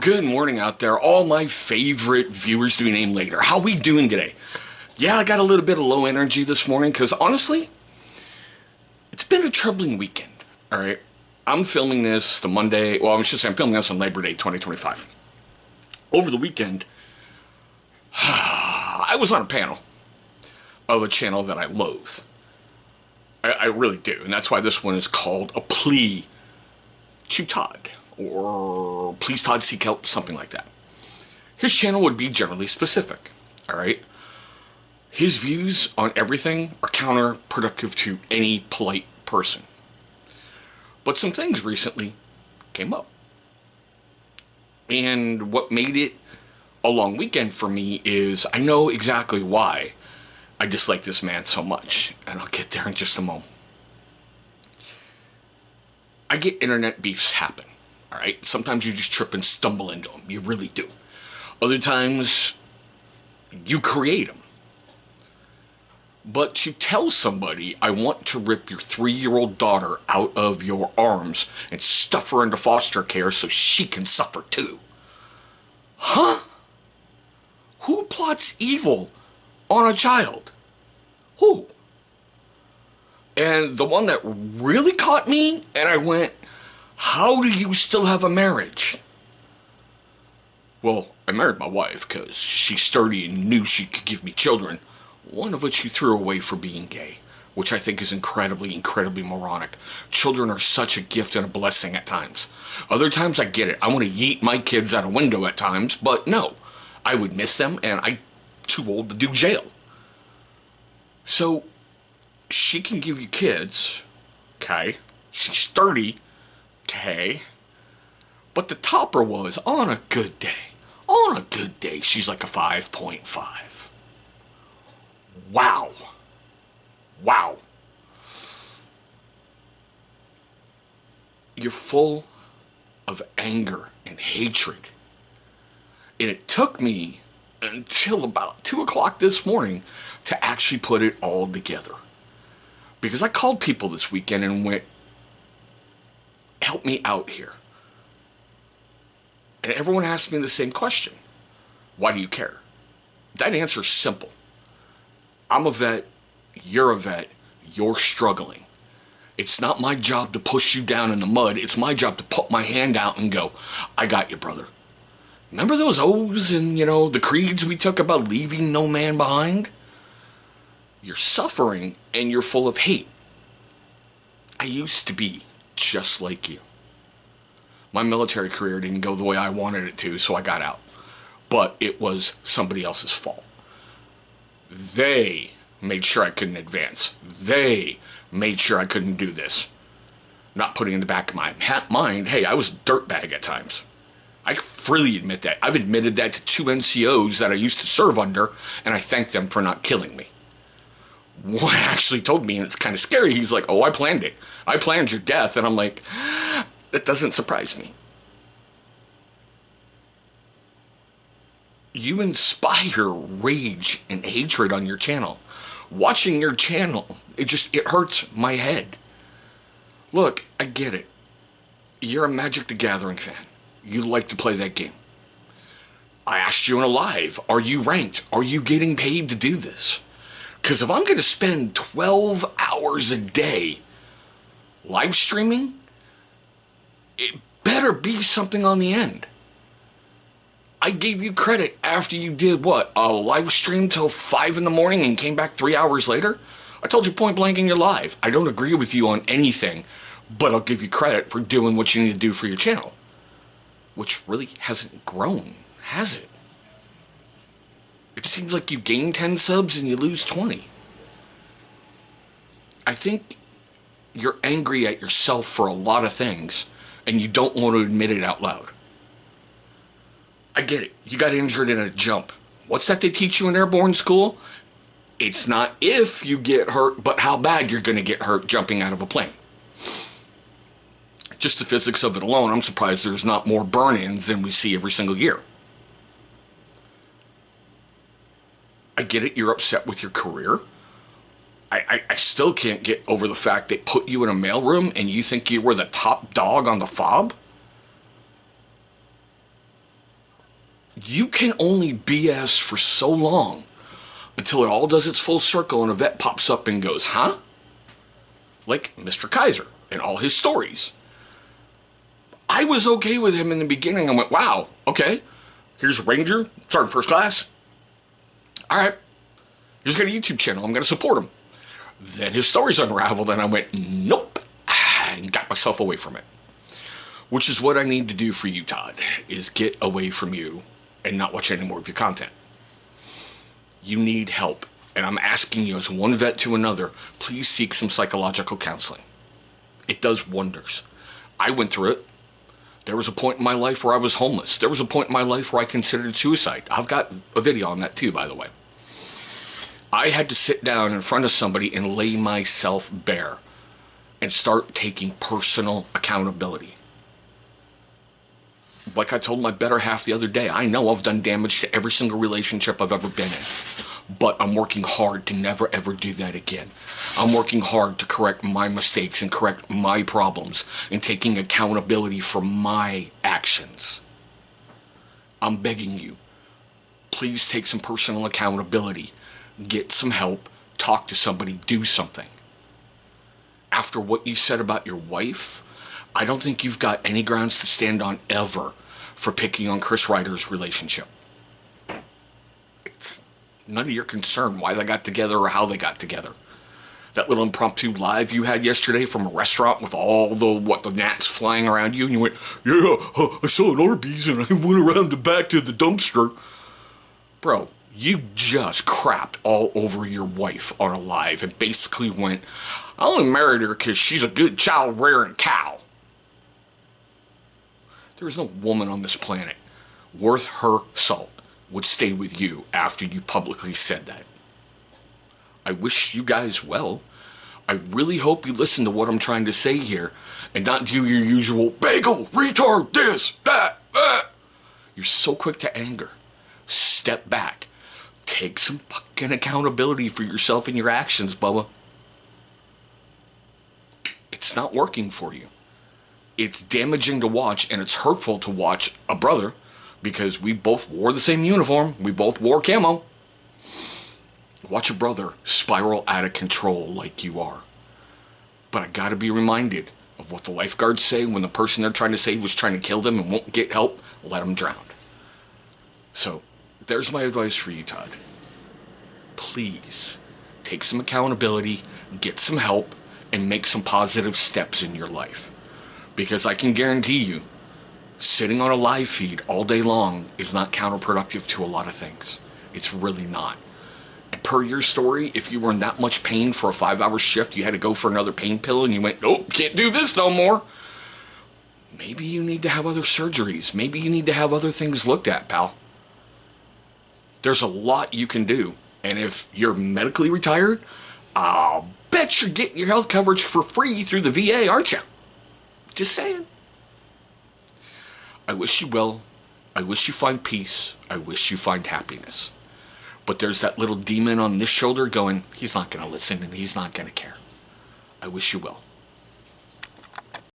Good morning out there, all my favorite viewers to be named later. How we doing today? Yeah, I got a little bit of low energy this morning because honestly, it's been a troubling weekend. All right, I'm filming this the Monday. Well, I should say I'm filming this on Labor Day 2025. Over the weekend, I was on a panel of a channel that I loathe. I really do, and that's why this one is called A Plea to Todd, or Please Todd Seek Help, something like that. His channel would be generally specific, all right? His views on everything are counterproductive to any polite person. But some things recently came up. And what made it a long weekend for me is I know exactly why I dislike this man so much, and I'll get there in just a moment. I get internet beefs happen, all right? Sometimes you just trip and stumble into them. You really do. Other times, you create them. But to tell somebody, I want to rip your 3-year-old daughter out of your arms and stuff her into foster care so she can suffer too. Huh? Who plots evil on a child? Who? And the one that really caught me, and I went, how do you still have a marriage? Well, I married my wife because she's sturdy and knew she could give me children, one of which she threw away for being gay, which I think is incredibly, incredibly moronic. Children are such a gift and a blessing at times. Other times I get it. I want to yeet my kids out a window at times, but no. I would miss them, and I'm too old to do jail. So, she can give you kids, okay? She's sturdy, okay? But the topper was, on a good day, she's like a 5.5. Wow. Wow. You're full of anger and hatred. And it took me until about 2 o'clock this morning to actually put it all together. Because I called people this weekend and went, help me out here. And everyone asked me the same question. Why do you care? That answer is simple. I'm a vet, you're a vet, you're struggling. It's not my job to push you down in the mud. It's my job to put my hand out and go, I got you, brother. Remember those oaths and, the creeds we took about leaving no man behind? You're suffering and you're full of hate. I used to be just like you. My military career didn't go the way I wanted it to, so I got out. But it was somebody else's fault. They made sure I couldn't advance. They made sure I couldn't do this. Not putting in the back of my mind, hey, I was a dirtbag at times. I freely admit that. I've admitted that to 2 NCOs that I used to serve under, and I thank them for not killing me. One actually told me, and it's kind of scary, he's like, oh, I planned it. I planned your death. And I'm like, that doesn't surprise me. You inspire rage and hatred on your channel. Watching your channel, it hurts my head. Look, I get it. You're a Magic the Gathering fan. You like to play that game. I asked you in a live, are you ranked? Are you getting paid to do this? Because if I'm going to spend 12 hours a day live streaming, it better be something on the end. I gave you credit after you did what? A live stream till 5 in the morning and came back 3 hours later? I told you point blank in your live. I don't agree with you on anything, but I'll give you credit for doing what you need to do for your channel. Which really hasn't grown, has it? It seems like you gain 10 subs and you lose 20. I think you're angry at yourself for a lot of things, and you don't want to admit it out loud. I get it. You got injured in a jump. What's that they teach you in airborne school? It's not if you get hurt, but how bad you're going to get hurt jumping out of a plane. Just the physics of it alone, I'm surprised there's not more burn-ins than we see every single year. I get it, you're upset with your career. I still can't get over the fact they put you in a mailroom and you think you were the top dog on the fob. You can only BS for so long until it all does its full circle and a vet pops up and goes, huh? Like Mr. Kaiser and all his stories. I was okay with him in the beginning. I went, wow, okay. Here's a Ranger, Sergeant First Class. All right. He's got a YouTube channel. I'm going to support him. Then his stories unraveled, and I went, nope, and got myself away from it. Which is what I need to do for you, Todd, is get away from you and not watch any more of your content. You need help. And I'm asking you, as one vet to another, please seek some psychological counseling. It does wonders. I went through it. There was a point in my life where I was homeless. There was a point in my life where I considered suicide. I've got a video on that too, by the way. I had to sit down in front of somebody and lay myself bare and start taking personal accountability. Like I told my better half the other day, I know I've done damage to every single relationship I've ever been in. But I'm working hard to never ever do that again. I'm working hard to correct my mistakes and correct my problems and taking accountability for my actions. I'm begging you, please take some personal accountability. Get some help. Talk to somebody. Do something. After what you said about your wife, I don't think you've got any grounds to stand on ever for picking on Chris Ryder's relationship. It's none of your concern why they got together or how they got together. That little impromptu live you had yesterday from a restaurant with all the gnats flying around you, and you went, yeah, I saw an Arby's and I went around the back to the dumpster. Bro, you just crapped all over your wife on a live and basically went, I only married her because she's a good child-rearing cow. There's no woman on this planet worth her salt would stay with you after you publicly said that. I wish you guys well. I really hope you listen to what I'm trying to say here and not do your usual bagel, retard, this, that. You're so quick to anger. Step back. Take some fucking accountability for yourself and your actions, Bubba. It's not working for you. It's damaging to watch, and it's hurtful to watch a brother because we both wore the same uniform. We both wore camo. Watch a brother spiral out of control like you are. But I gotta be reminded of what the lifeguards say when the person they're trying to save was trying to kill them and won't get help. Let them drown. So, there's my advice for you, Todd. Please take some accountability, get some help, and make some positive steps in your life. Because I can guarantee you, sitting on a live feed all day long is not counterproductive to a lot of things. It's really not. And per your story, if you were in that much pain for a 5-hour shift, you had to go for another pain pill and you went, nope, can't do this no more. Maybe you need to have other surgeries. Maybe you need to have other things looked at, pal. There's a lot you can do. And if you're medically retired, I'll bet you're getting your health coverage for free through the VA, aren't you? Just saying. I wish you well. I wish you find peace. I wish you find happiness. But there's that little demon on this shoulder going, he's not going to listen and he's not going to care. I wish you well.